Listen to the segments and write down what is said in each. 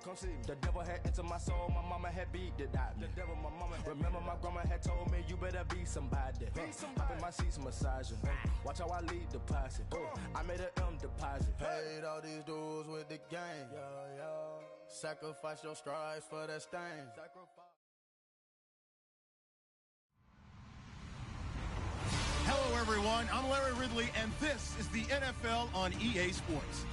come see me. The devil had entered my soul, my mama had beat it out. The devil, my mama had remember my grandma had told me, you better be somebody. Hop in my seats massaging. Watch how I lead the posse. I made an M deposit. Paid all these dudes with the game. Sacrifice your strides for that stain. Hello, everyone. I'm Larry Ridley, and this is the NFL on EA Sports.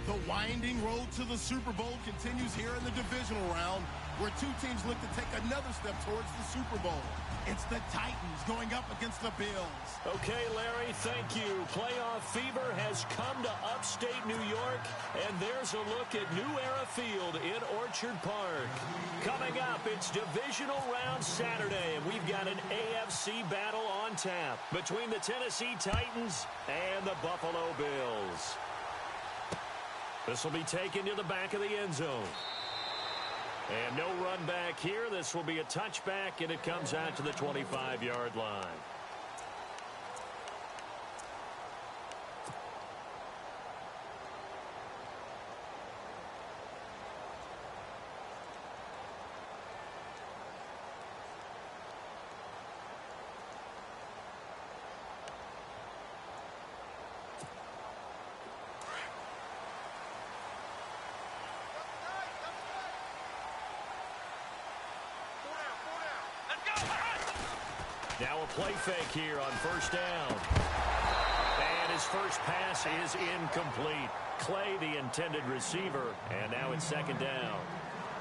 The winding road to the Super Bowl continues here in the divisional round, where two teams look to take another step towards the Super Bowl. It's the Titans going up against the Bills. Okay, Larry, thank you. Playoff fever has come to upstate New York, and there's a look at New Era Field in Orchard Park. Coming up, it's divisional round Saturday, and we've got an AFC battle on tap between the Tennessee Titans and the Buffalo Bills. This will be taken to the back of the end zone. And no run back here. This will be a touchback, and it comes out to the 25-yard line. Now a play fake here on first down. And his first pass is incomplete. Clay, the intended receiver, and now it's second down.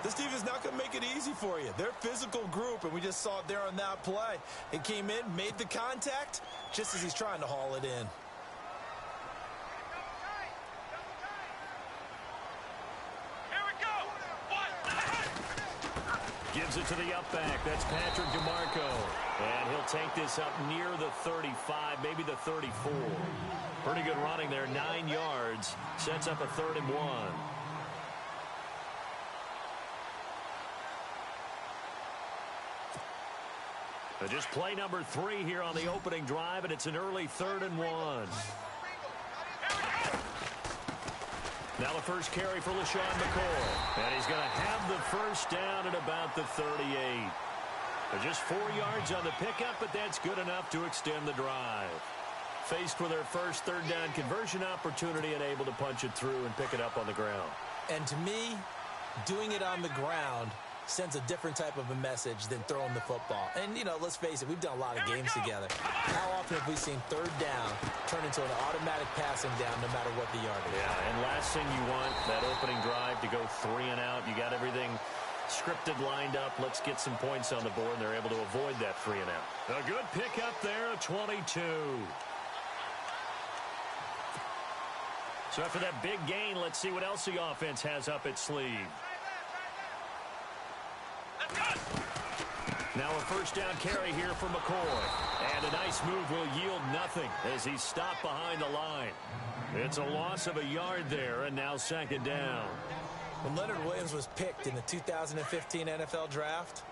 This team is not going to make it easy for you. They're a physical group, and we just saw it there on that play. It came in, made the contact, just as he's trying to haul it in. Gives it to the up back. That's Patrick DeMarco. And he'll take this up near the 35, maybe the 34. Pretty good running there, 9 yards. Sets up a 3rd and 1. Just play number 3 here on the opening drive, and it's an early 3rd and 1. Now the first carry for LaShawn McCoy. And he's going to have the first down at about the 38. Just 4 yards on the pickup, but that's good enough to extend the drive. Faced with their first 3rd down conversion opportunity and able to punch it through and pick it up on the ground. And to me, doing it on the ground sends a different type of a message than throwing the football. And, you know, let's face it, we've done a lot of games together. How often have we seen 3rd down turn into an automatic passing down no matter what the yardage? Yeah, and last thing you want, that opening drive to go 3 and out. You got everything scripted, lined up. Let's get some points on the board, and they're able to avoid that 3 and out. A good pickup there, 22. So after that big gain, let's see what else the offense has up its sleeve. Now a first down carry here for McCoy. And a nice move will yield nothing as he's stopped behind the line. It's a loss of a yard there, and now second down. When Leonard Williams was picked in the 2015 NFL Draft,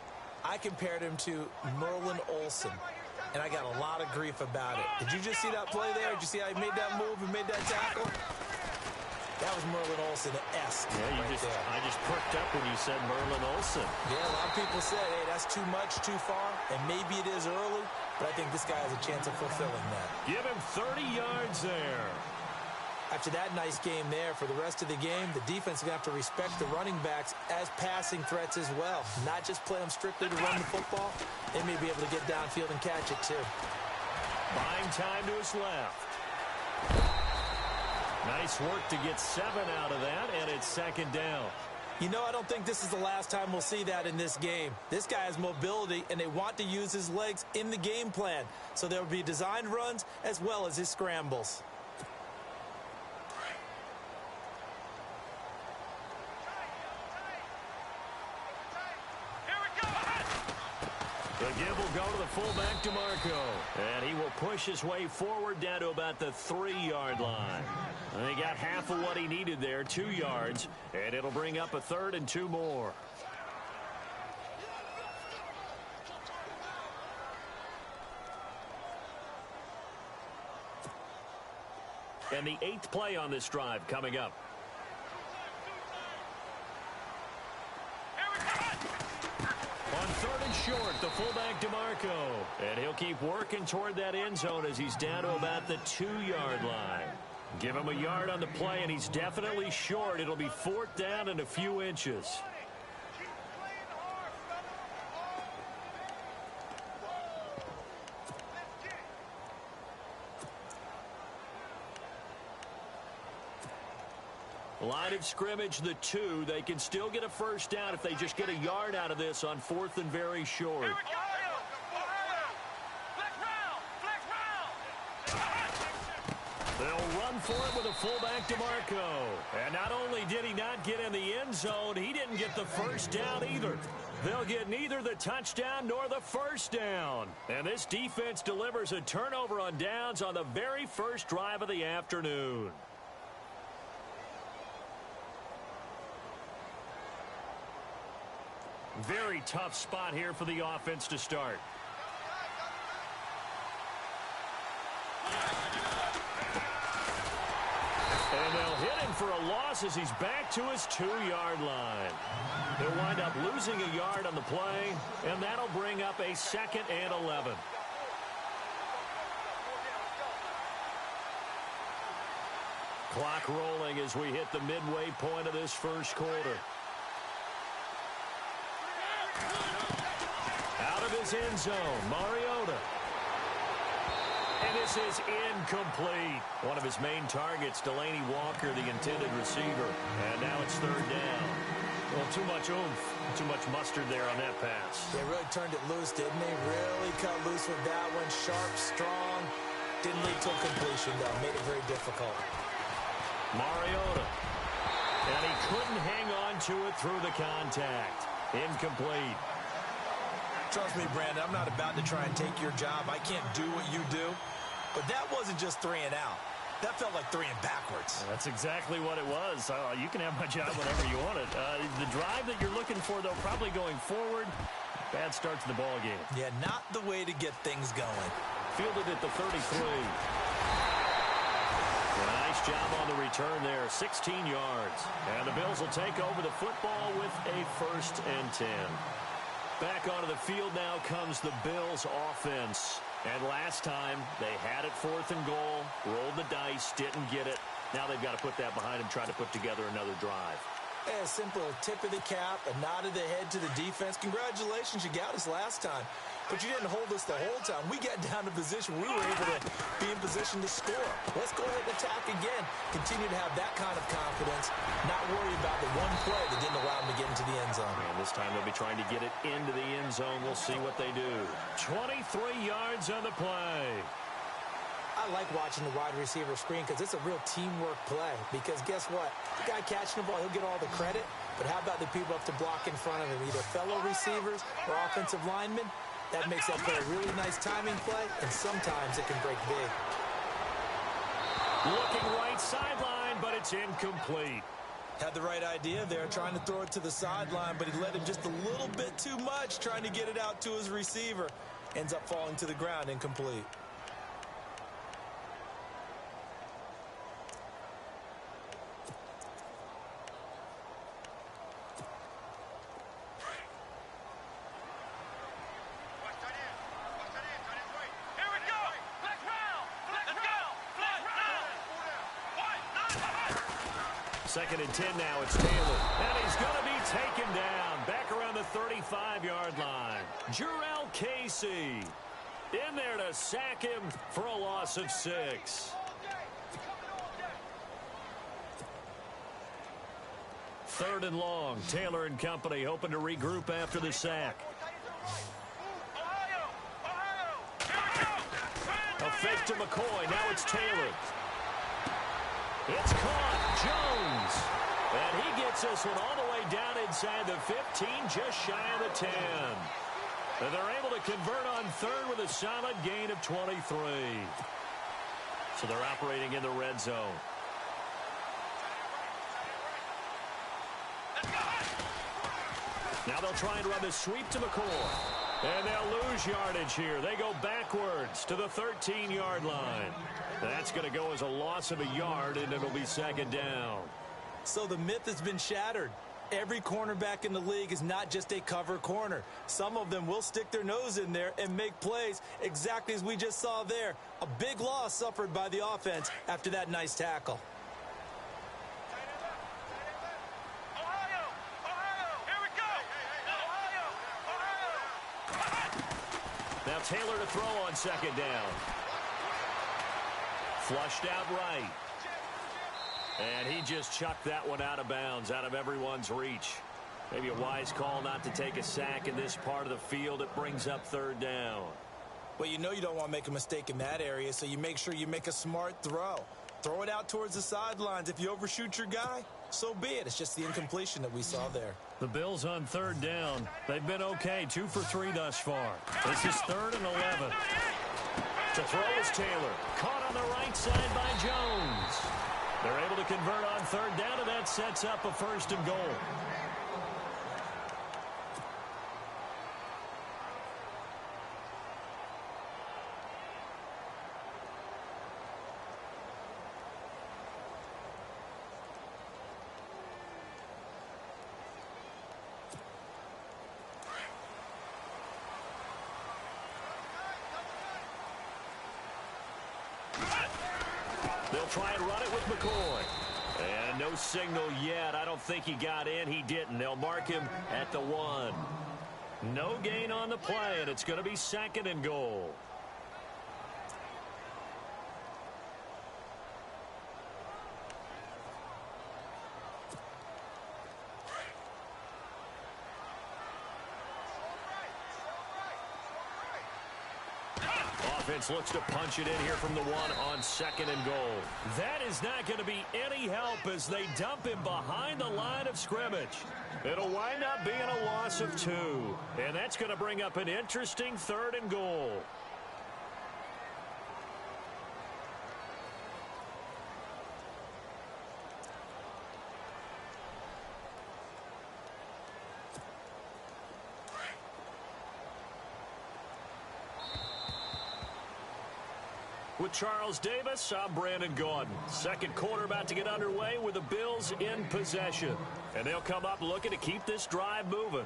I compared him to Merlin Olsen, and I got a lot of grief about it. Did you just see that play there? Did you see how he made that move and made that tackle? That was Merlin Olsen-esque. Yeah, I just perked up when you said Merlin Olsen. Yeah, a lot of people said, hey, that's too much, too far, and maybe it is early, but I think this guy has a chance of fulfilling that. Give him 30 yards there. After that nice game there, for the rest of the game, the defense is going to have to respect the running backs as passing threats as well. Not just play them strictly to run the football. They may be able to get downfield and catch it, too. Buying time to his left. Nice work to get 7 out of that, and it's second down. You know, I don't think this is the last time we'll see that in this game. This guy has mobility, and they want to use his legs in the game plan. So there will be designed runs as well as his scrambles. The give will go to the fullback, DeMarco. And he will push his way forward down to about the 3-yard line. And he got half of what he needed there, 2 yards. And it'll bring up a 3rd and 2 more. And the 8th play on this drive coming up. short, the fullback DeMarco. And he'll keep working toward that end zone as he's down to about the 2-yard line. Give him a yard on the play, and he's definitely short. It'll be 4th down and a few inches. Line of scrimmage, the 2. They can still get a first down if they just get a yard out of this on 4th and very short. They'll run for it with a fullback DeMarco. And not only did he not get in the end zone, he didn't get the first down either. They'll get neither the touchdown nor the first down. And this defense delivers a turnover on downs on the very first drive of the afternoon. Very tough spot here for the offense to start. And they'll hit him for a loss as he's back to his 2-yard line. He'll wind up losing a yard on the play, and that'll bring up a 2nd and 11. Clock rolling as we hit the midway point of this first quarter. Out of his end zone, Mariota. And this is incomplete. One of his main targets, Delaney Walker, the intended receiver. And now it's 3rd down. Well, too much oomph, too much mustard there on that pass. They really turned it loose, didn't they? Really cut loose with that one. Sharp, strong. Didn't lead to a completion, though. Made it very difficult. Mariota. And he couldn't hang on to it through the contact. Incomplete. Trust me, Brandon, I'm not about to try and take your job. I can't do what you do. But that wasn't just 3 and out. That felt like 3 and backwards. That's exactly what it was. You can have my job whenever you want it. The drive that you're looking for, though, probably going forward. Bad start to the ball game. Yeah, not the way to get things going. Fielded at the 33. And a nice job on the return there, 16 yards. And the Bills will take over the football with a 1st and 10. Back onto the field now comes the Bills offense. And last time, they had it 4th and goal, rolled the dice, didn't get it. Now they've got to put that behind them, try to put together another drive. A simple tip of the cap, a nod of the head to the defense. Congratulations, you got us last time. But you didn't hold us the whole time. We got down to position. We were able to be in position to score. Let's go ahead and attack again. Continue to have that kind of confidence. Not worry about the one play that didn't allow them to get into the end zone. And this time they'll be trying to get it into the end zone. We'll see what they do. 23 yards on the play. I like watching the wide receiver screen because it's a real teamwork play. Because guess what? The guy catching the ball, he'll get all the credit. But how about the people up to block in front of him? Either fellow receivers or offensive linemen. That makes that play a really nice timing play, and sometimes it can break big. Looking right sideline, but it's incomplete. Had the right idea there, trying to throw it to the sideline, but he let him just a little bit too much, trying to get it out to his receiver. Ends up falling to the ground, incomplete. Second and 10 now, it's Taylor. And he's going to be taken down back around the 35-yard line. Jurrell Casey in there to sack him for a loss of 6. Third and long. Taylor and company hoping to regroup after the sack. A fake to McCoy. Now it's Taylor. It's caught. Jones. And he gets this one all the way down inside the 15, just shy of the 10. And they're able to convert on third with a solid gain of 23. So they're operating in the red zone. Now they'll try and run the sweep to McCoy. And they'll lose yardage here. They go backwards to the 13-yard line. That's going to go as a loss of a yard, and it'll be second down. So the myth has been shattered. Every cornerback in the league is not just a cover corner. Some of them will stick their nose in there and make plays exactly as we just saw there. A big loss suffered by the offense after that nice tackle. Now Taylor to throw on second down. Flushed out right. And he just chucked that one out of bounds, out of everyone's reach. Maybe a wise call not to take a sack in this part of the field. It brings up third down. Well, you know you don't want to make a mistake in that area, so you make sure you make a smart throw. Throw it out towards the sidelines. If you overshoot your guy, so be it. It's just the incompletion that we saw there. The Bills on third down. They've been okay, 2 for 3 thus far. This is 3rd and 11. To throw is Taylor. Caught on the right side by Jones. They're able to convert on third down, and that sets up a 1st and goal. They'll try and run it with McCoy. And no signal yet. I don't think he got in. He didn't. They'll mark him at the 1. No gain on the play, and it's going to be 2nd and goal. Offense looks to punch it in here from the 1 on 2nd and goal. That is not going to be any help as they dump him behind the line of scrimmage. It'll wind up being a loss of 2. And that's going to bring up an interesting 3rd and goal. With Charles Davis, I'm Brandon Gaudin. Second quarter about to get underway with the Bills in possession. And they'll come up looking to keep this drive moving.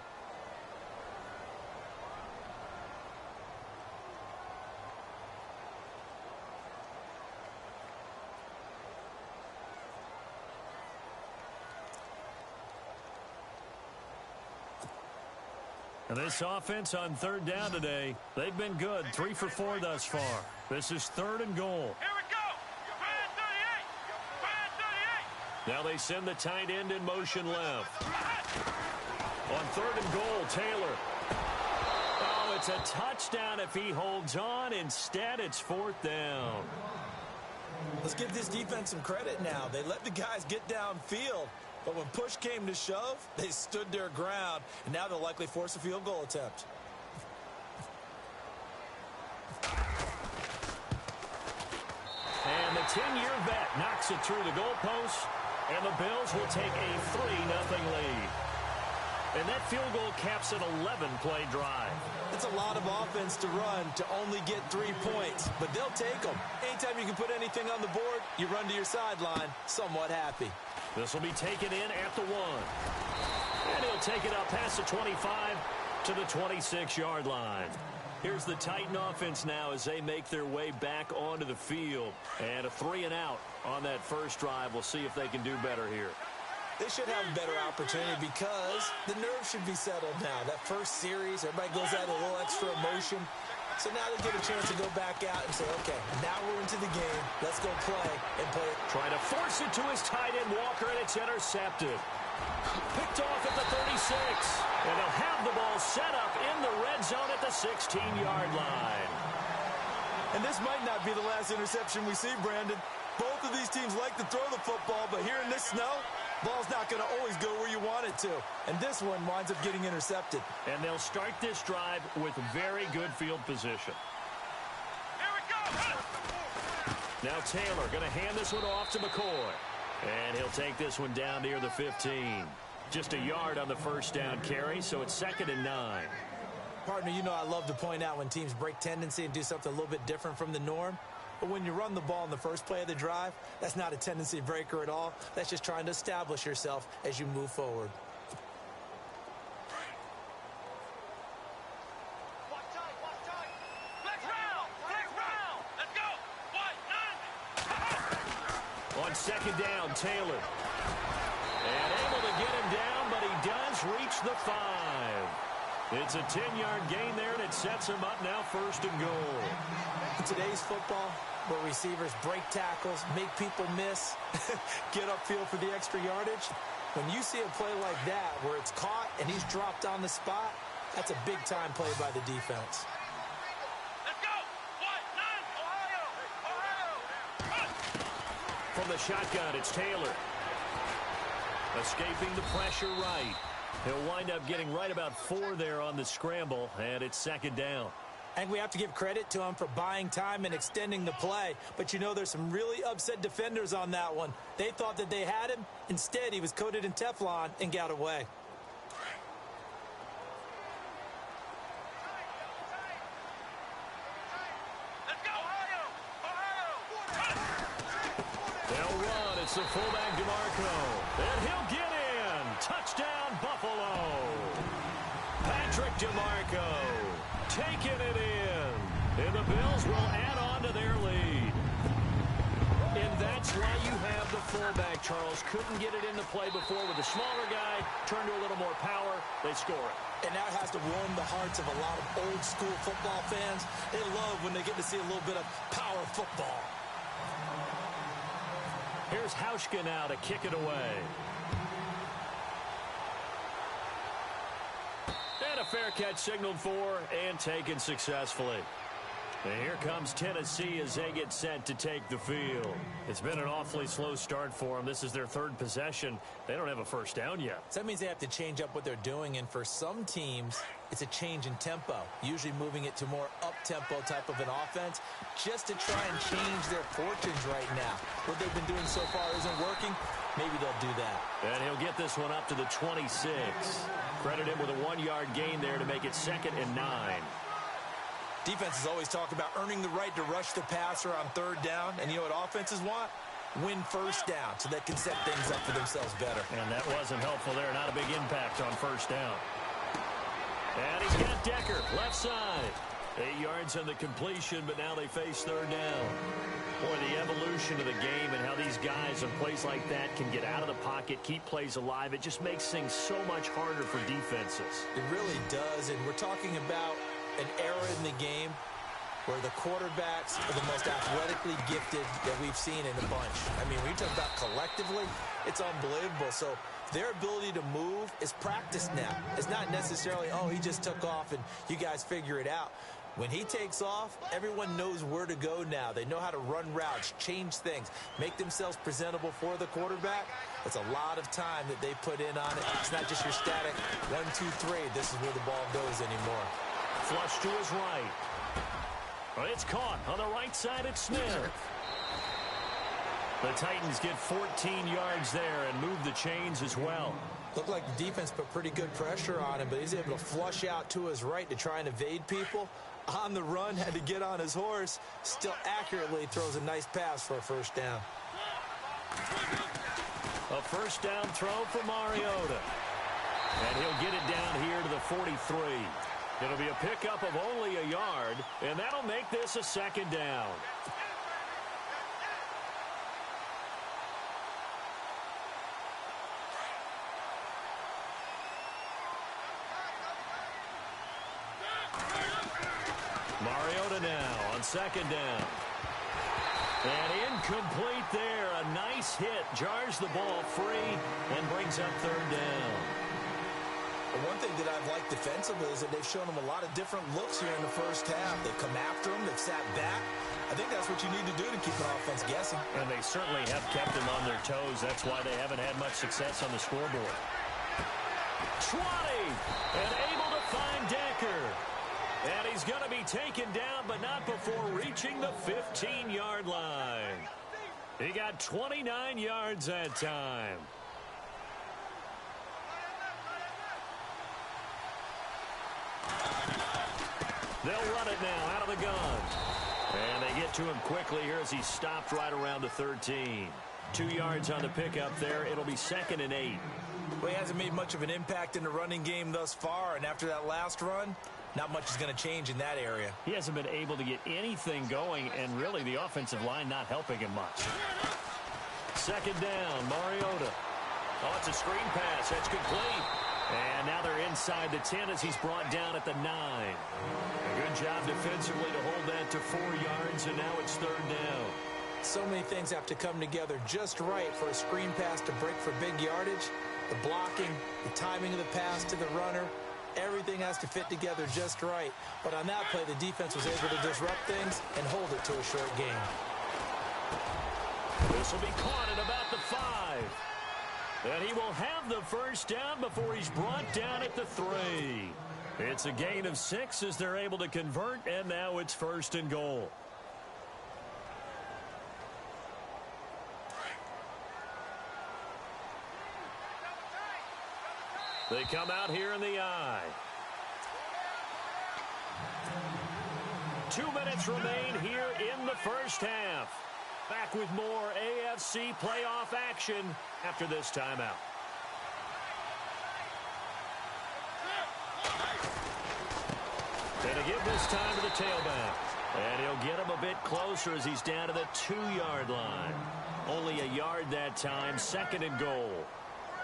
And this offense on third down today, they've been good. 3 for 4 thus far. This is 3rd and goal. Here we go. Brand 38. Now they send the tight end in motion left. On 3rd and goal, Taylor. Oh, it's a touchdown if he holds on. Instead, it's 4th down. Let's give this defense some credit now. They let the guys get downfield. But when push came to shove, they stood their ground, and now they'll likely force a field goal attempt. And the 10-year vet knocks it through the goalpost, and the Bills will take a 3-0 lead. And that field goal caps an 11-play drive. It's a lot of offense to run to only get 3 points, but they'll take them. Anytime you can put anything on the board, you run to your sideline somewhat happy. This will be taken in at the 1. And he'll take it up past the 25 to the 26-yard line. Here's the Titan offense now as they make their way back onto the field. And a 3-and-out on that first drive. We'll see if they can do better here. They should have a better opportunity because the nerves should be settled now. That first series, everybody goes out with a little extra emotion. So now they get a chance to go back out and say, okay, now we're into the game. Let's go play and play it. Trying to force it to his tight end, Walker, and it's intercepted. Picked off at the 36. And they'll have the ball set up in the red zone at the 16-yard line. And this might not be the last interception we see, Brandon. Both of these teams like to throw the football, but here in this snow, ball's not going to always go where you want it to. And this one winds up getting intercepted. And they'll start this drive with very good field position. Here we go. Now Taylor going to hand this one off to McCoy. And he'll take this one down near the 15. Just a yard on the first down carry, so it's 2nd and 9. Partner, you know I love to point out when teams break tendency and do something a little bit different from the norm. But when you run the ball in the first play of the drive, that's not a tendency breaker at all. That's just trying to establish yourself as you move forward. Taylor. And able to get him down, but he does reach the 5. It's a 10-yard gain there, and it sets him up now 1st and goal. In today's football, where receivers break tackles, make people miss, get upfield for the extra yardage, when you see a play like that where it's caught and he's dropped on the spot, that's a big-time play by the defense. Let's go! 1-9, Ohio! From the shotgun, it's Taylor. Escaping the pressure right. He'll wind up getting right about 4 there on the scramble, and it's 2nd down. And we have to give credit to him for buying time and extending the play. But, you know, there's some really upset defenders on that one. They thought that they had him. Instead, he was coated in Teflon and got away. Let's go, Ohio! They'll run. It's the fullback, DeMarco. And he'll get in. Touchdown, Buffalo. Patrick DeMarco taking it in. And the Bills will add on to their lead. And that's why you have the fullback, Charles. Couldn't get it into play before with the smaller guy. Turned to a little more power. They score it. And that has to warm the hearts of a lot of old-school football fans. They love when they get to see a little bit of power football. Here's Hauschka now to kick it away. And a fair catch signaled for and taken successfully. And here comes Tennessee as they get set to take the field. It's been an awfully slow start for them. This is their 3rd possession. They don't have a 1st down yet. So that means they have to change up what they're doing, and for some teams, it's a change in tempo, usually moving it to more up-tempo type of an offense, just to try and change their fortunes right now. What they've been doing so far isn't working. Maybe they'll do that. And he'll get this one up to the 26. Credit him with a 1-yard gain there to make it 2nd and 9. Defenses always talk about earning the right to rush the passer on 3rd down. And you know what offenses want? Win 1st down so they can set things up for themselves better. And that wasn't helpful there. Not a big impact on 1st down. And he's got Decker, left side. 8 yards on the completion, but now they face 3rd down. Boy, the evolution of the game and how these guys on plays like that can get out of the pocket, keep plays alive, it just makes things so much harder for defenses. It really does, and we're talking about an era in the game where the quarterbacks are the most athletically gifted that we've seen in a bunch. I mean, when you talk about collectively, it's unbelievable. So their ability to move is practiced now. It's not necessarily, oh, he just took off and you guys figure it out. When he takes off, everyone knows where to go now. They know how to run routes, change things, make themselves presentable for the quarterback. It's a lot of time that they put in on it. It's not just your static 1, 2, 3. This is where the ball goes anymore. Flush to his right. Well, it's caught on the right side at Smith. The Titans get 14 yards there and move the chains as well. Looked like the defense put pretty good pressure on him, but he's able to flush out to his right to try and evade people. On the run, had to get on his horse. Still accurately throws a nice pass for a 1st down. A 1st down throw for Mariota. And he'll get it down here to the 43. It'll be a pickup of only a yard, and that'll make this a 2nd down. Mariota now on 2nd down. And incomplete there. A nice hit. Jars the ball free and brings up 3rd down. The one thing that I've liked defensively is that they've shown them a lot of different looks here in the 1st half. They've come after them. They've sat back. I think that's what you need to do to keep an offense guessing. And they certainly have kept them on their toes. That's why they haven't had much success on the scoreboard. 20! And able to find Decker. And he's going to be taken down, but not before reaching the 15-yard line. He got 29 yards that time. They'll run it now out of the gun. And they get to him quickly here as he stopped right around the 13. 2 yards on the pickup there. It'll be 2nd and 8. Well, he hasn't made much of an impact in the running game thus far, and after that last run, not much is going to change in that area. He hasn't been able to get anything going, and really the offensive line not helping him much. second down. Mariota. Oh, it's a screen pass. That's complete. And now they're inside the 10 as he's brought down at the 9. A good job defensively to hold that to 4 yards, and now it's third down. So many things have to come together just right for a screen pass to break for big yardage. The blocking, the timing of the pass to the runner, everything has to fit together just right. But on that play, the defense was able to disrupt things and hold it to a short game. This will be caught at about the 5. And he will have the first down before he's brought down at the 3. It's a gain of 6 as they're able to convert, and now it's first and goal. They come out here in the I. 2 minutes remain here in the first half. Back with more AFC playoff action after this timeout. And to give this time to the tailback. And he'll get him a bit closer as he's down to the 2-yard line. Only a yard that time, second and goal.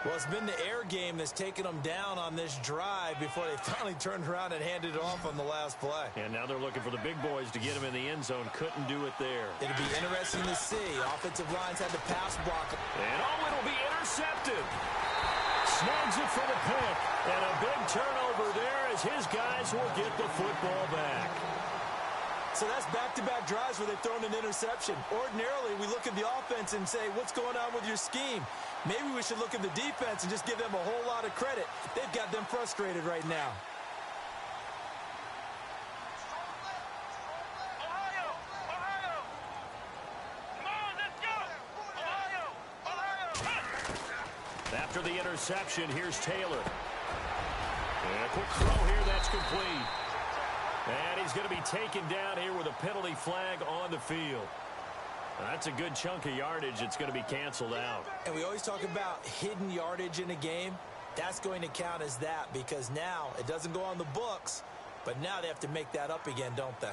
Well, it's been the air game that's taken them down on this drive before they finally turned around and handed it off on the last play. And now they're looking for the big boys to get him in the end zone. Couldn't do it there. It'll be interesting to see. Offensive lines had to pass block. And it'll be intercepted. Snags it for the pick. And a big turnover there as his guys will get the football back. So that's back-to-back drives where they've thrown an interception. Ordinarily, we look at the offense and say, what's going on with your scheme? Maybe we should look at the defense and just give them a whole lot of credit. They've got them frustrated right now. Ohio! Ohio! Come on, let's go! Ohio! Ohio! After the interception, here's Taylor. And a quick throw here, that's complete. And he's going to be taken down here with a penalty flag on the field. That's a good chunk of yardage. It's going to be canceled out. And we always talk about hidden yardage in a game. That's going to count as that because now it doesn't go on the books, but now they have to make that up again, don't they?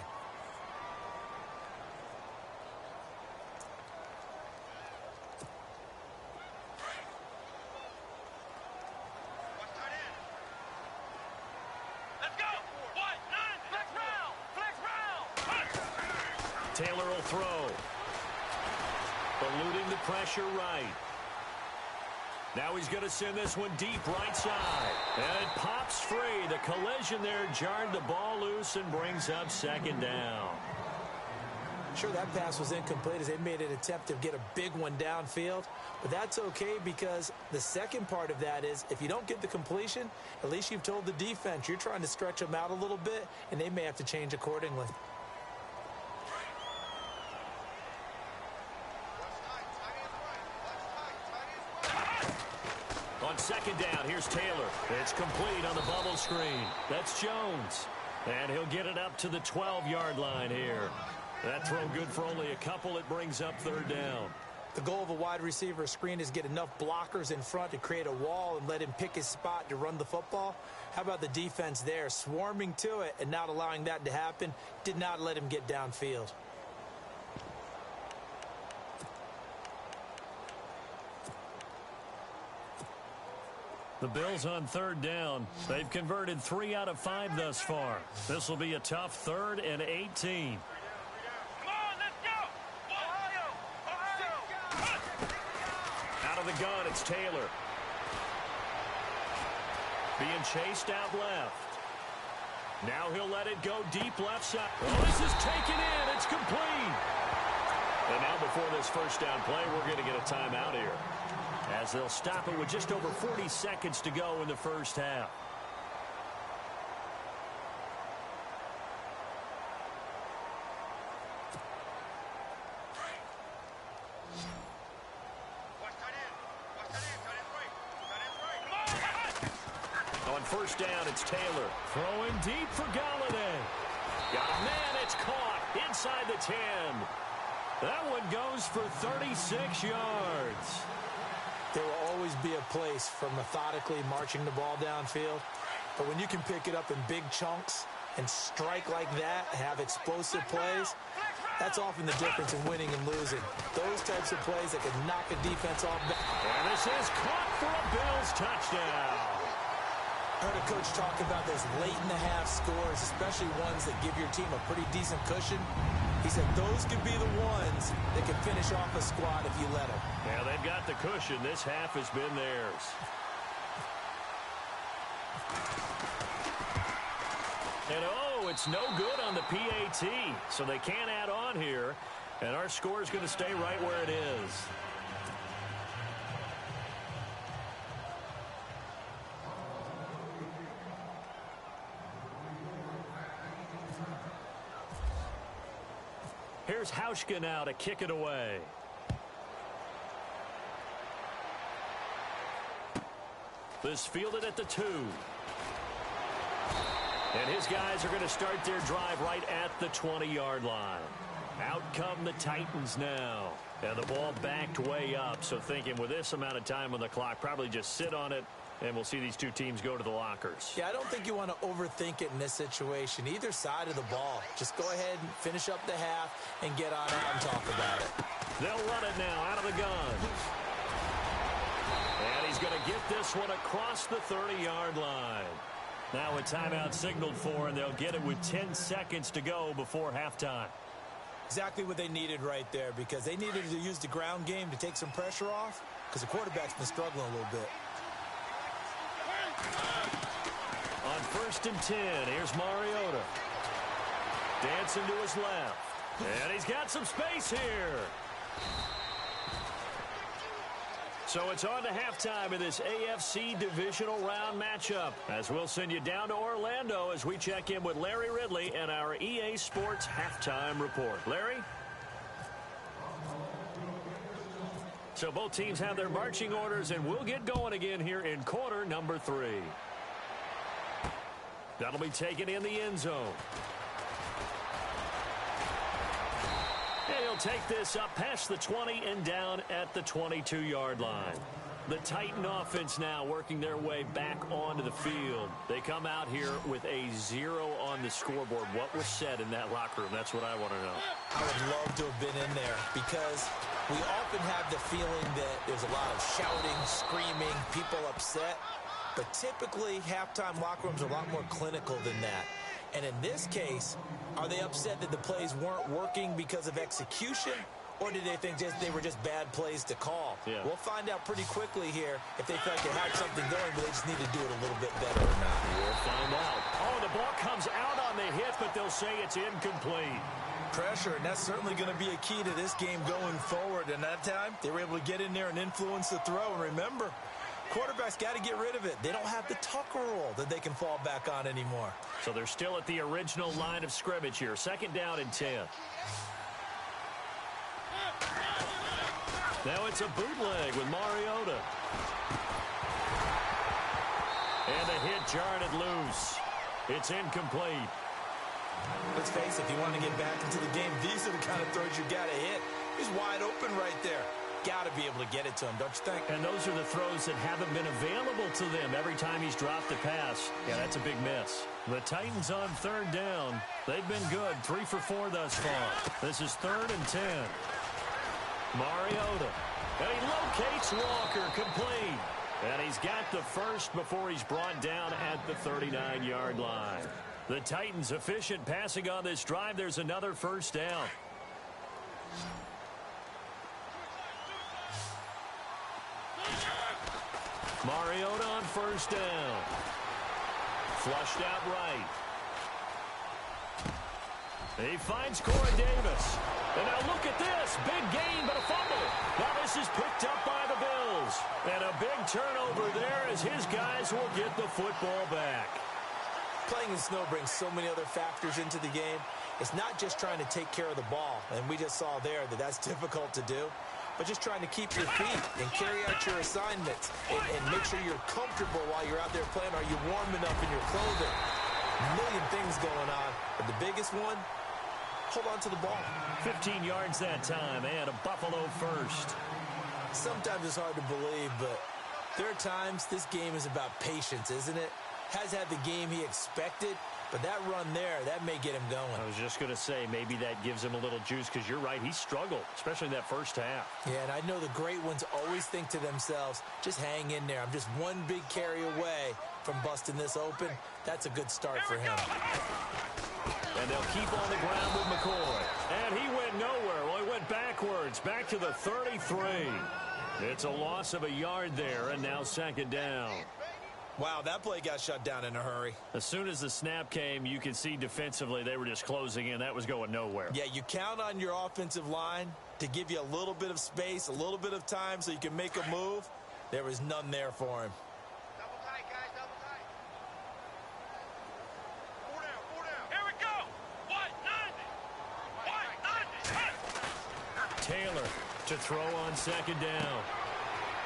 Taylor will throw. Eluding the pressure right. Now he's going to send this one deep right side. And it pops free. The collision there jarred the ball loose and brings up second down. Sure, that pass was incomplete as they made an attempt to get a big one downfield. But that's okay because the second part of that is if you don't get the completion, at least you've told the defense you're trying to stretch them out a little bit, and they may have to change accordingly. On second down, here's Taylor. It's complete on the bubble screen. That's Jones. And he'll get it up to the 12-yard line here. That throw good for only a couple. It brings up third down. The goal of a wide receiver screen is get enough blockers in front to create a wall and let him pick his spot to run the football. How about the defense there? Swarming to it and not allowing that to happen. Did not let him get downfield. The Bills on third down. They've converted 3 out of 5 thus far. This will be a tough 3rd and 18. Come on, let's go! Ohio! Ohio! Out of the gun, it's Taylor. Being chased out left. Now he'll let it go deep left side. Oh, this is taken in. It's complete. And now before this first down play, we're going to get a timeout here, as they'll stop it with just over 40 seconds to go in the first half. On first down, it's Taylor. Throwing deep for Galladay. Got a man, it's caught inside the 10. That one goes for 36 yards. There will always be a place for methodically marching the ball downfield. But when you can pick it up in big chunks and strike like that, have explosive plays, That's often the difference in winning and losing. Those types of plays that can knock a defense off. And this is caught for a Bills touchdown. I heard a coach talk about those late-in-the-half scores, especially ones that give your team a pretty decent cushion. He said those could be the ones that can finish off a squad if you let them. Yeah, they've got the cushion. This half has been theirs. And, oh, it's no good on the PAT, so they can't add on here, and our score is going to stay right where it is. Here's Hauschka now to kick it away. This fielded at the 2. And his guys are going to start their drive right at the 20-yard line. Out come the Titans now. And the ball backed way up. So thinking with this amount of time on the clock, probably just sit on it, and we'll see these two teams go to the lockers. Yeah, I don't think you want to overthink it in this situation. Either side of the ball. Just go ahead and finish up the half and get on out and talk about it. They'll run it now out of the gun. And he's going to get this one across the 30-yard line. Now a timeout signaled for, and they'll get it with 10 seconds to go before halftime. Exactly what they needed right there, because they needed to use the ground game to take some pressure off, because the quarterback's been struggling a little bit. On 1st and 10, here's Mariota. Dancing to his left. And he's got some space here. So it's on to halftime in this AFC divisional round matchup, as we'll send you down to Orlando as we check in with Larry Ridley and our EA Sports halftime report. Larry? So both teams have their marching orders, and we'll get going again here in quarter number 3. That'll be taken in the end zone. And he'll take this up past the 20 and down at the 22-yard line. The Titan offense now working their way back onto the field. They come out here with a 0 on the scoreboard. What was said in that locker room? That's what I want to know. I would love to have been in there, because we often have the feeling that there's a lot of shouting, screaming, people upset. But typically, halftime locker rooms are a lot more clinical than that. And in this case, are they upset that the plays weren't working because of execution? Or did they think they were just bad plays to call? Yeah. We'll find out pretty quickly here if they feel like they had something going, but they just need to do it a little bit better or not. We'll find out. Oh, the ball comes out on the hit, but they'll say it's incomplete. Pressure, and that's certainly going to be a key to this game going forward. And that time, they were able to get in there and influence the throw. And remember, quarterbacks got to get rid of it. They don't have the Tucker rule that they can fall back on anymore. So they're still at the original line of scrimmage here. 2nd down and 10. Now it's a bootleg with Mariota. And the hit jarred it loose. It's incomplete. Let's face it, if you want to get back into the game, these are the kind of throws you got to hit. He's wide open right there. Got to be able to get it to him, don't you think? And those are the throws that haven't been available to them every time he's dropped a pass. Yeah, that's a big miss. The Titans on 3rd down. They've been good, 3 for 4 thus far. This is 3rd and 10. Mariota. And he locates Walker, complete. And he's got the first before he's brought down at the 39-yard line. The Titans efficient passing on this drive. There's another 1st down. Mariota on 1st down. Flushed out right. He finds Corey Davis. And now look at this. Big gain, but a fumble. Now this is picked up by the Bills. And a big turnover there as his guys will get the football back. Playing in snow brings so many other factors into the game. It's not just trying to take care of the ball, and we just saw there that that's difficult to do, but just trying to keep your feet and carry out your assignments and make sure you're comfortable while you're out there playing. Are you warm enough in your clothing? A million things going on, but the biggest one, hold on to the ball. 15 yards that time, and a Buffalo first. Sometimes it's hard to believe, but there are times this game is about patience, isn't it? Has had the game he expected, But that run there, that may get him going. I was just going to say, maybe that gives him a little juice because you're right. He struggled, especially in that first half. Yeah, and I know the great ones always think to themselves, just hang in there. I'm just one big carry away from busting this open. That's a good start for him. And they'll keep on the ground with McCoy. And he went nowhere. Well, he went backwards, back to the 33. It's a loss of a yard there, and now second down. Wow, that play got shut down in a hurry. As soon as the snap came, you could see defensively they were just closing in. That was going nowhere. Yeah, you count on your offensive line to give you a little bit of space, a little bit of time so you can make a move. There was none there for him. Double tight, guys, double tight. 4 down. Here we go. White 90. Taylor to throw on second down.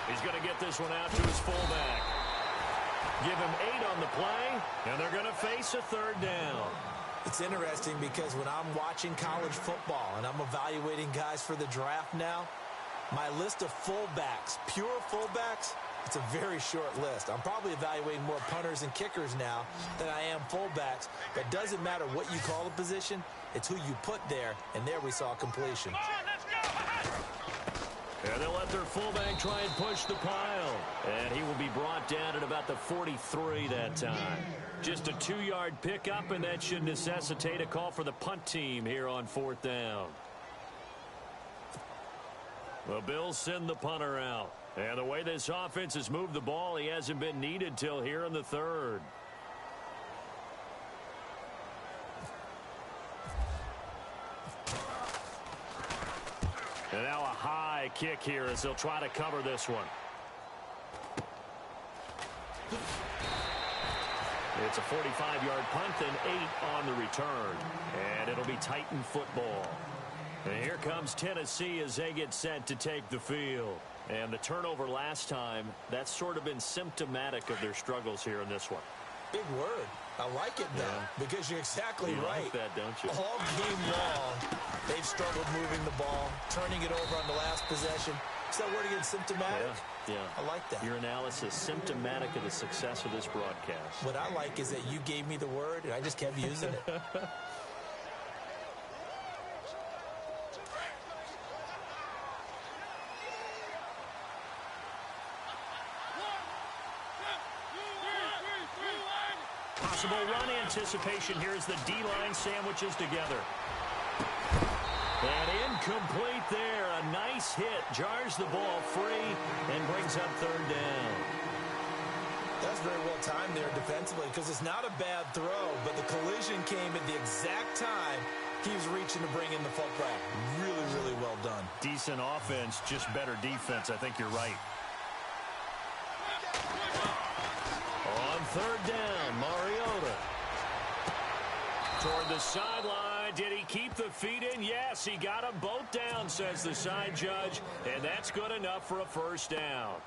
He's going to get this one out to his fullback. Give him 8 on the play, and they're going to face a third down. It's interesting because when I'm watching college football and I'm evaluating guys for the draft now, my list of fullbacks, pure fullbacks, it's a very short list. I'm probably evaluating more punters and kickers now than I am fullbacks. But it doesn't matter what you call the position, it's who you put there, and there we saw completion. Come on, let's go. And they'll let their fullback try and push the pile. And he will be brought down at about the 43 that time. Just a 2-yard pickup, and that should necessitate a call for the punt team here on fourth down. The Bills send the punter out. And the way this offense has moved the ball, he hasn't been needed till here in the third. And now a high kick here as they'll try to cover this one. It's a 45-yard punt, then 8 on the return. And it'll be Titan football. And here comes Tennessee as they get set to take the field. And the turnover last time, that's sort of been symptomatic of their struggles here in this one. Big word. I like it, though, because you're exactly right. You like that, don't you? All game long, they've struggled moving the ball, turning it over on the last possession. Is that word again, symptomatic? Yeah. I like that. Your analysis, symptomatic of the success of this broadcast. What I like is that you gave me the word, and I just kept using it. Possible run anticipation here as the D-line sandwiches together. And incomplete there. A nice hit. Jars the ball free and brings up third down. That's very well timed there defensively because it's not a bad throw, but the collision came at the exact time he was reaching to bring in the fullback. Really, really well done. Decent offense, just better defense. I think you're right. On third down, Mariota. Toward the sideline. Did he keep the feet in? Yes, he got them both down, says the side judge. And that's good enough for a first down.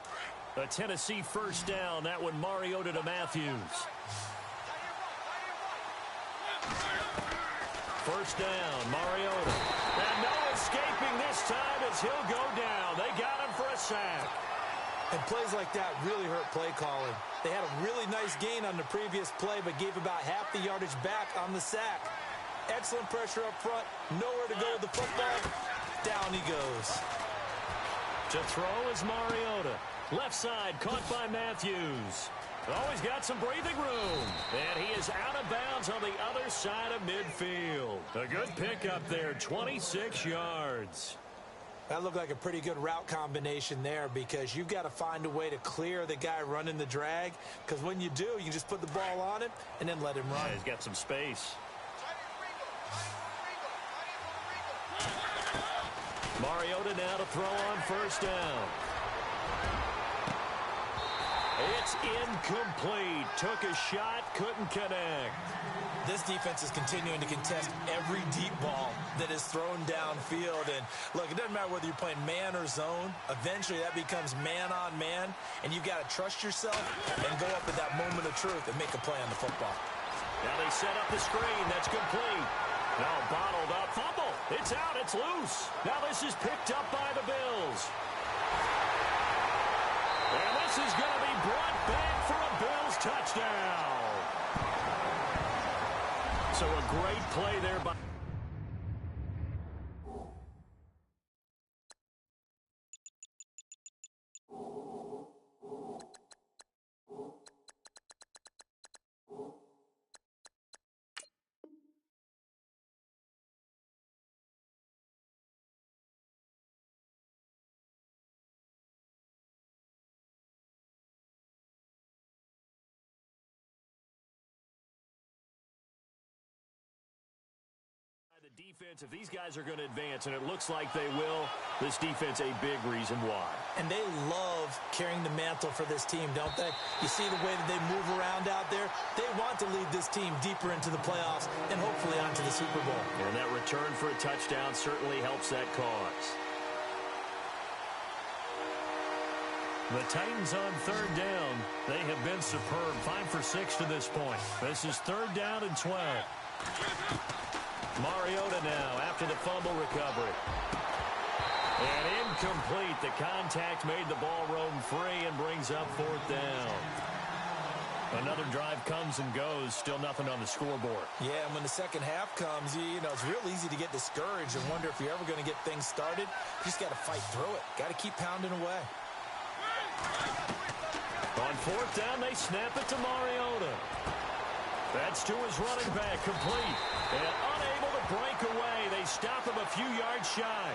A Tennessee first down. That one Mariota to Matthews. First down, Mariota. And no escaping this time as he'll go down. They got him for a sack. And plays like that really hurt play calling. They had a really nice gain on the previous play, but gave about half the yardage back on the sack. Excellent pressure up front. Nowhere to go with the football. Down he goes. To throw is Mariota. Left side caught by Matthews. Always got some breathing room. And he is out of bounds on the other side of midfield. A good pickup there, 26 yards. That looked like a pretty good route combination there because you've got to find a way to clear the guy running the drag because when you do, you can just put the ball on him and then let him run. Yeah, he's got some space. Mariota now to throw on first down. It's incomplete. Took a shot, couldn't connect. This defense is continuing to contest every deep ball that is thrown downfield. And, look, it doesn't matter whether you're playing man or zone. Eventually, that becomes man-on-man, and you've got to trust yourself and go up at that moment of truth and make a play on the football. Now they set up the screen. That's complete. Now bottled up. Fumble. It's out. It's loose. Now this is picked up by the Bills. And this is going to be brought back for a Bills touchdown. So a great play there by... defense, if these guys are going to advance, and it looks like they will, this defense a big reason why. And they love carrying the mantle for this team, don't they? You see the way that they move around out there? They want to lead this team deeper into the playoffs and hopefully onto the Super Bowl. And that return for a touchdown certainly helps that cause. The Titans on third down. They have been superb. 5 for 6 to this point. This is third down and 12. Mariota now after the fumble recovery. And incomplete. The contact made the ball roam free and brings up fourth down. Another drive comes and goes. Still nothing on the scoreboard. Yeah, and when the second half comes, you know, it's real easy to get discouraged and wonder if you're ever going to get things started. You just got to fight through it. Got to keep pounding away. On fourth down, they snap it to Mariota. That's to his running back, complete. And unable to break away. They stop him a few yards shy.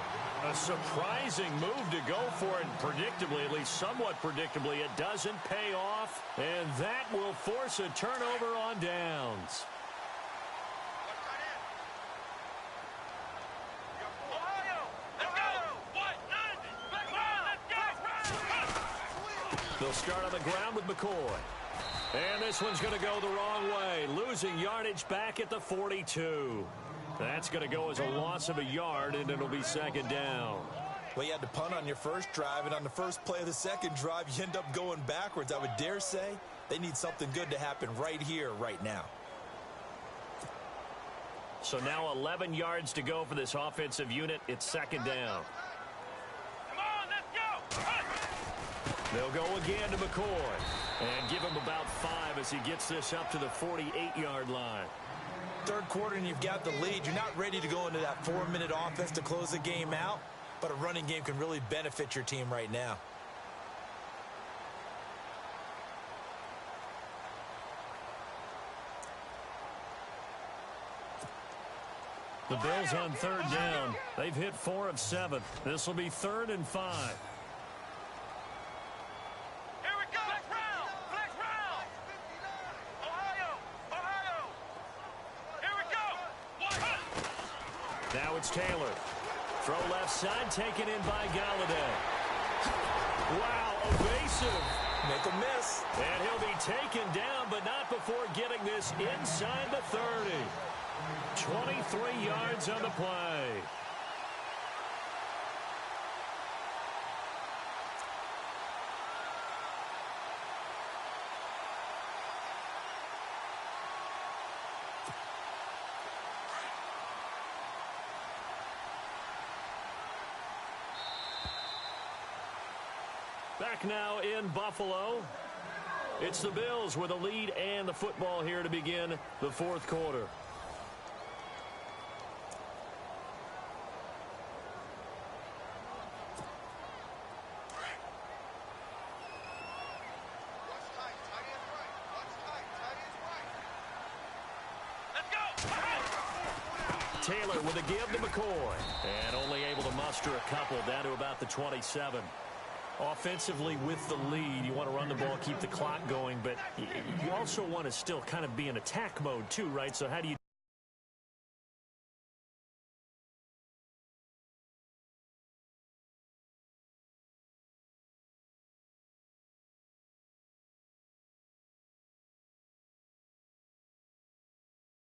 A surprising move to go for it. Predictably, at least somewhat predictably, it doesn't pay off. And that will force a turnover on downs. They'll start on the ground with McCoy. And this one's going to go the wrong way. Losing yardage back at the 42. That's going to go as a loss of a yard, and it'll be second down. Well, you had to punt on your first drive, and on the first play of the second drive, you end up going backwards. I would dare say they need something good to happen right here, right now. So now 11 yards to go for this offensive unit. It's second down. Come on, let's go! They'll go again to McCoy and give him about 5 as he gets this up to the 48-yard line. Third quarter and you've got the lead. You're not ready to go into that 4-minute offense to close the game out, but a running game can really benefit your team right now. The Bills on third down. They've hit 4 of 7. This will be 3rd and 5. Now it's Taylor. Throw left side, taken in by Galladay. Wow, evasive. Make a miss. And he'll be taken down, but not before getting this inside the 30. 23 yards on the play. Back now in Buffalo. It's the Bills with a lead and the football here to begin the fourth quarter. Taylor with a give to McCoy. And only able to muster a couple down to about the 27. Offensively with the lead, you want to run the ball, keep the clock going, but you also want to still kind of be in attack mode too, right? So how do you